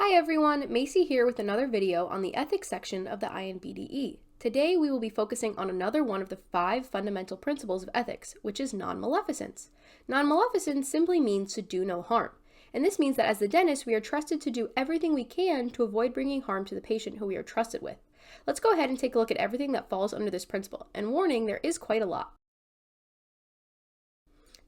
Hi everyone, Macy here with another video on the ethics section of the INBDE. Today we will be focusing on another one of the 5 fundamental principles of ethics, which is non-maleficence. Non-maleficence simply means to do no harm, and this means that as the dentist we are trusted to do everything we can to avoid bringing harm to the patient who we are trusted with. Let's go ahead and take a look at everything that falls under this principle, and warning, there is quite a lot.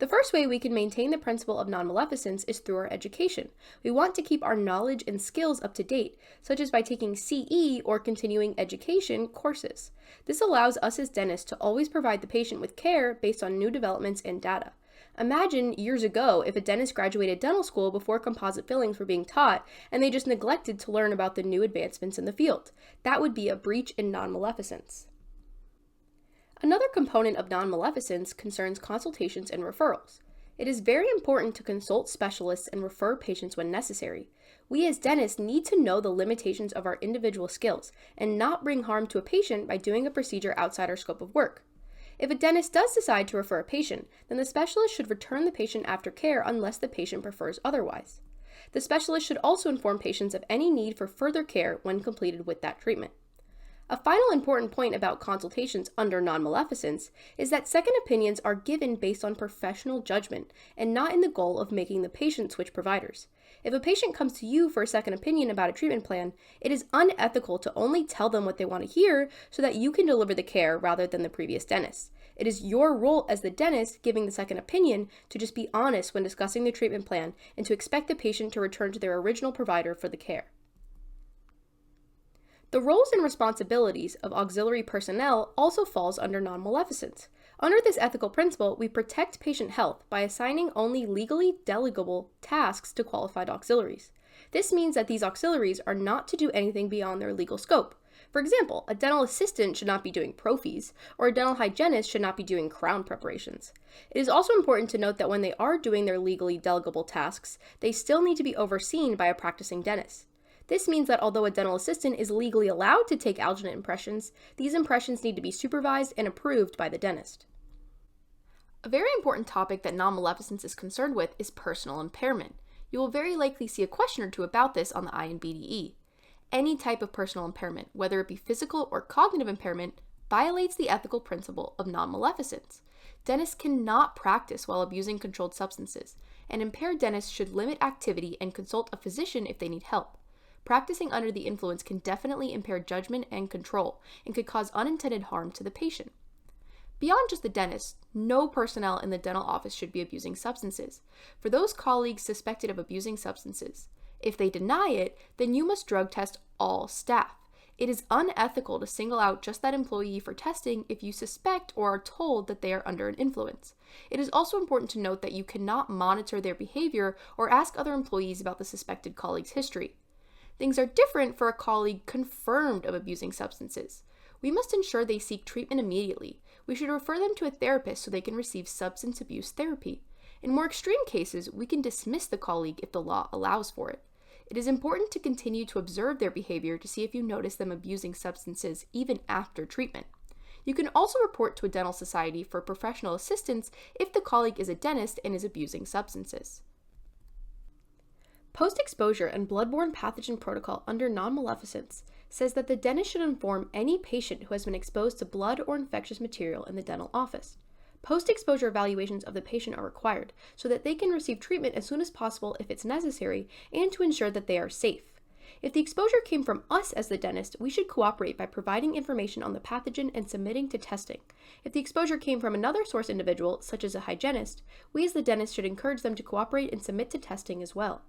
The first way we can maintain the principle of non-maleficence is through our education. We want to keep our knowledge and skills up to date, such as by taking CE or continuing education courses. This allows us as dentists to always provide the patient with care based on new developments and data. Imagine years ago if a dentist graduated dental school before composite fillings were being taught and they just neglected to learn about the new advancements in the field. That would be a breach in non-maleficence. Another component of non-maleficence concerns consultations and referrals. It is very important to consult specialists and refer patients when necessary. We as dentists need to know the limitations of our individual skills and not bring harm to a patient by doing a procedure outside our scope of work. If a dentist does decide to refer a patient, then the specialist should return the patient after care unless the patient prefers otherwise. The specialist should also inform patients of any need for further care when completed with that treatment. A final important point about consultations under non-maleficence is that second opinions are given based on professional judgment and not in the goal of making the patient switch providers. If a patient comes to you for a second opinion about a treatment plan, it is unethical to only tell them what they want to hear so that you can deliver the care rather than the previous dentist. It is your role as the dentist giving the second opinion to just be honest when discussing the treatment plan and to expect the patient to return to their original provider for the care. The roles and responsibilities of auxiliary personnel also falls under non-maleficence. Under this ethical principle, we protect patient health by assigning only legally delegable tasks to qualified auxiliaries. This means that these auxiliaries are not to do anything beyond their legal scope. For example, a dental assistant should not be doing prophies, or a dental hygienist should not be doing crown preparations. It is also important to note that when they are doing their legally delegable tasks, they still need to be overseen by a practicing dentist. This means that although a dental assistant is legally allowed to take alginate impressions, these impressions need to be supervised and approved by the dentist. A very important topic that non-maleficence is concerned with is personal impairment. You will very likely see a question or two about this on the INBDE. Any type of personal impairment, whether it be physical or cognitive impairment, violates the ethical principle of non-maleficence. Dentists cannot practice while abusing controlled substances, and impaired dentists should limit activity and consult a physician if they need help. Practicing under the influence can definitely impair judgment and control and could cause unintended harm to the patient. Beyond just the dentist, no personnel in the dental office should be abusing substances. For those colleagues suspected of abusing substances, if they deny it, then you must drug test all staff. It is unethical to single out just that employee for testing if you suspect or are told that they are under an influence. It is also important to note that you cannot monitor their behavior or ask other employees about the suspected colleague's history. Things are different for a colleague confirmed of abusing substances. We must ensure they seek treatment immediately. We should refer them to a therapist so they can receive substance abuse therapy. In more extreme cases, we can dismiss the colleague if the law allows for it. It is important to continue to observe their behavior to see if you notice them abusing substances even after treatment. You can also report to a dental society for professional assistance if the colleague is a dentist and is abusing substances. Postexposure and Bloodborne pathogen protocol under non-maleficence says that the dentist should inform any patient who has been exposed to blood or infectious material in the dental office. Post-exposure evaluations of the patient are required so that they can receive treatment as soon as possible if it's necessary and to ensure that they are safe. If the exposure came from us as the dentist, we should cooperate by providing information on the pathogen and submitting to testing. If the exposure came from another source individual, such as a hygienist, we as the dentist should encourage them to cooperate and submit to testing as well.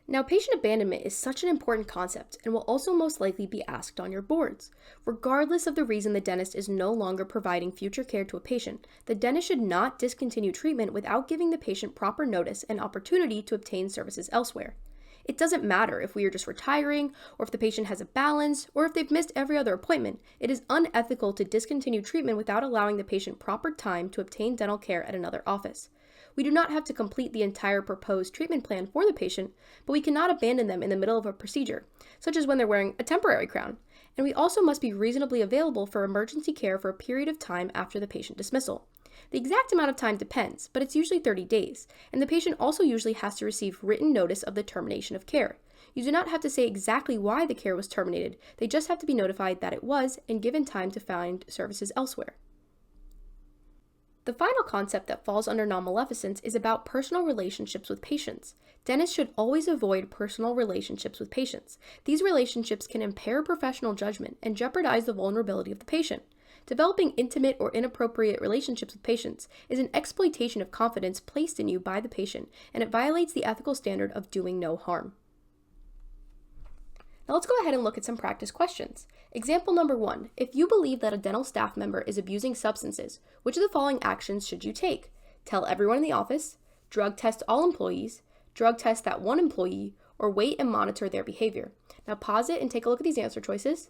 Now, patient abandonment is such an important concept and will also most likely be asked on your boards. Regardless of the reason the dentist is no longer providing future care to a patient, the dentist should not discontinue treatment without giving the patient proper notice and opportunity to obtain services elsewhere. It doesn't matter if we are just retiring, or if the patient has a balance, or if they've missed every other appointment. It is unethical to discontinue treatment without allowing the patient proper time to obtain dental care at another office. We do not have to complete the entire proposed treatment plan for the patient, but we cannot abandon them in the middle of a procedure, such as when they're wearing a temporary crown. And we also must be reasonably available for emergency care for a period of time after the patient dismissal. The exact amount of time depends, but it's usually 30 days, and the patient also usually has to receive written notice of the termination of care. You do not have to say exactly why the care was terminated. They just have to be notified that it was and given time to find services elsewhere. The final concept that falls under non-maleficence is about personal relationships with patients. Dentists should always avoid personal relationships with patients. These relationships can impair professional judgment and jeopardize the vulnerability of the patient. Developing intimate or inappropriate relationships with patients is an exploitation of confidence placed in you by the patient, and it violates the ethical standard of doing no harm. Now let's go ahead and look at some practice questions. Example number 1. If you believe that a dental staff member is abusing substances, which of the following actions should you take? Tell everyone in the office, drug test all employees, drug test that one employee, or wait and monitor their behavior. Now pause it and take a look at these answer choices.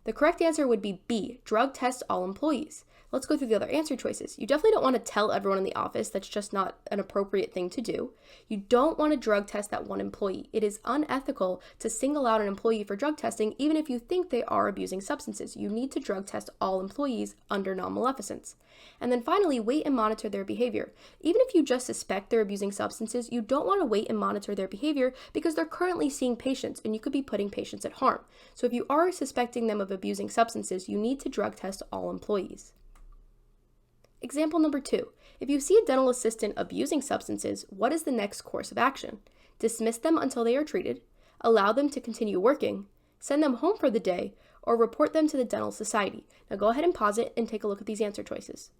The correct answer would be B, drug test all employees. Let's go through the other answer choices. You definitely don't want to tell everyone in the office. That's just not an appropriate thing to do. You don't want to drug test that one employee. It is unethical to single out an employee for drug testing, even if you think they are abusing substances. You need to drug test all employees under non-maleficence. And then finally, wait and monitor their behavior. Even if you just suspect they're abusing substances, you don't want to wait and monitor their behavior because they're currently seeing patients and you could be putting patients at harm. So if you are suspecting them of abusing substances, you need to drug test all employees. Example number 2. If you see a dental assistant abusing substances, what is the next course of action? Dismiss them until they are treated, allow them to continue working, send them home for the day, or report them to the dental society. Now go ahead and pause it and take a look at these answer choices.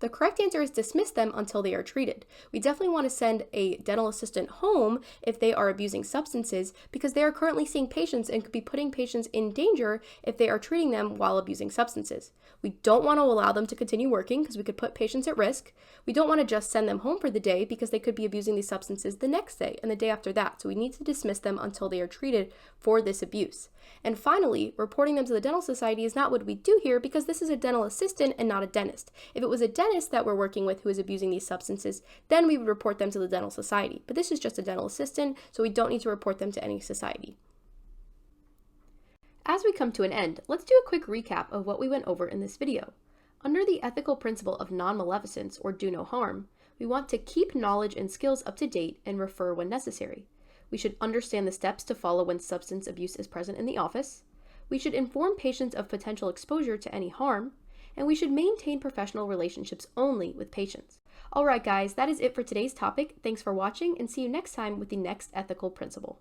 The correct answer is dismiss them until they are treated. We definitely want to send a dental assistant home if they are abusing substances because they are currently seeing patients and could be putting patients in danger if they are treating them while abusing substances. We don't want to allow them to continue working because we could put patients at risk. We don't want to just send them home for the day because they could be abusing these substances the next day and the day after that. So we need to dismiss them until they are treated for this abuse. And finally, reporting them to the dental society is not what we do here because this is a dental assistant and not a dentist. If it was a dentist that we're working with who is abusing these substances, then we would report them to the dental society. But this is just a dental assistant, so we don't need to report them to any society. As we come to an end, let's do a quick recap of what we went over in this video. Under the ethical principle of non-maleficence, or do no harm, we want to keep knowledge and skills up to date and refer when necessary. We should understand the steps to follow when substance abuse is present in the office. We should inform patients of potential exposure to any harm. And we should maintain professional relationships only with patients. Alright guys, that is it for today's topic. Thanks for watching and see you next time with the next ethical principle.